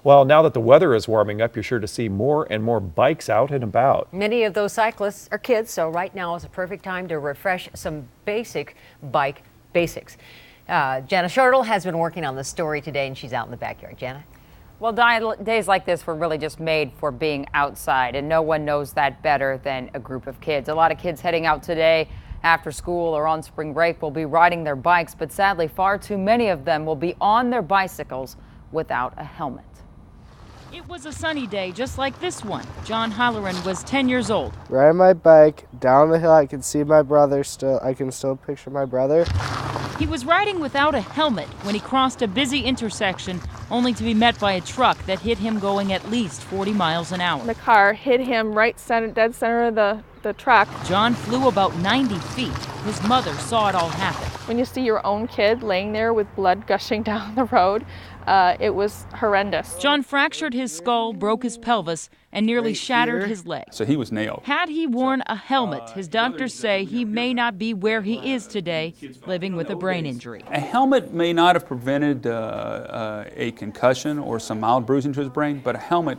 Well, now that the weather is warming up, you're sure to see more and more bikes out and about. Many of those cyclists are kids, so right now is a perfect time to refresh some basic bike basics. Jana Shortle has been working on the story today, and she's out in the backyard. Jana? Well, days like this were really just made for being outside, and no one knows that better than a group of kids. A lot of kids heading out today after school or on spring break will be riding their bikes, but sadly, far too many of them will be on their bicycles without a helmet. It was a sunny day just like this one. John Halloran was 10 years old. Riding my bike down the hill, I can see my brother still. I can still picture my brother. He was riding without a helmet when he crossed a busy intersection, only to be met by a truck that hit him going at least 40 miles an hour. The car hit him right dead center of the truck. John flew about 90 feet. His mother saw it all happen. When you see your own kid laying there with blood gushing down the road, it was horrendous. John fractured his skull, broke his pelvis, and nearly shattered his leg. So he was nailed. Had he worn a helmet, his doctors say he may not be where he is today, living with a brain injury. A helmet may not have prevented a concussion or some mild bruising to his brain, but a helmet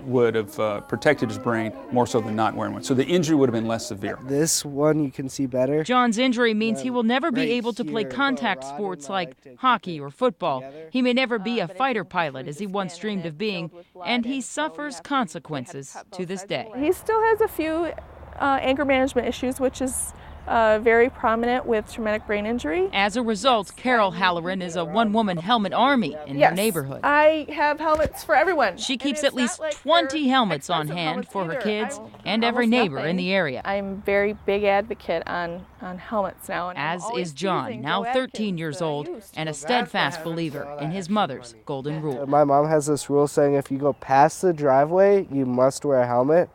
would have protected his brain more so than not wearing one. So the injury would have been less severe. This one you can see better. John's injury means he will never be able to play contact sports like hockey or football. He may never be a fighter pilot as he once dreamed of being, and he suffers consequences to this day. He still has a few anger management issues, which is very prominent with traumatic brain injury. As a result, Carol Halloran is a one-woman helmet army in her neighborhood. I have helmets for everyone. She keeps at least 20 helmets on hand for her kids and every neighbor in the area. I'm a very big advocate on helmets now. And as is John, now 13 years old, and a steadfast believer in his mother's golden rule. My mom has this rule saying if you go past the driveway, you must wear a helmet.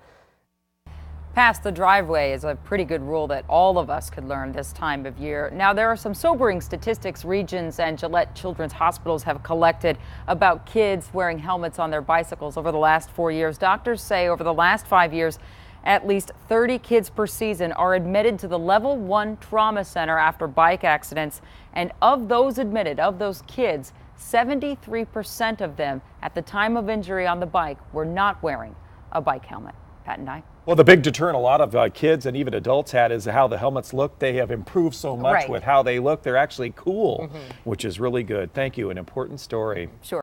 Past the driveway is a pretty good rule that all of us could learn this time of year. Now, there are some sobering statistics Regions and Gillette Children's Hospitals have collected about kids wearing helmets on their bicycles over the last 4 years. Doctors say over the last 5 years, at least 30 kids per season are admitted to the Level 1 Trauma Center after bike accidents. And of those admitted, of those kids, 73% of them at the time of injury on the bike were not wearing a bike helmet. Pat and I. Well, the big deterrent a lot of kids and even adults had is how the helmets look. They have improved so much with how they look. They're actually cool, which is really good. Thank you. An important story. Sure.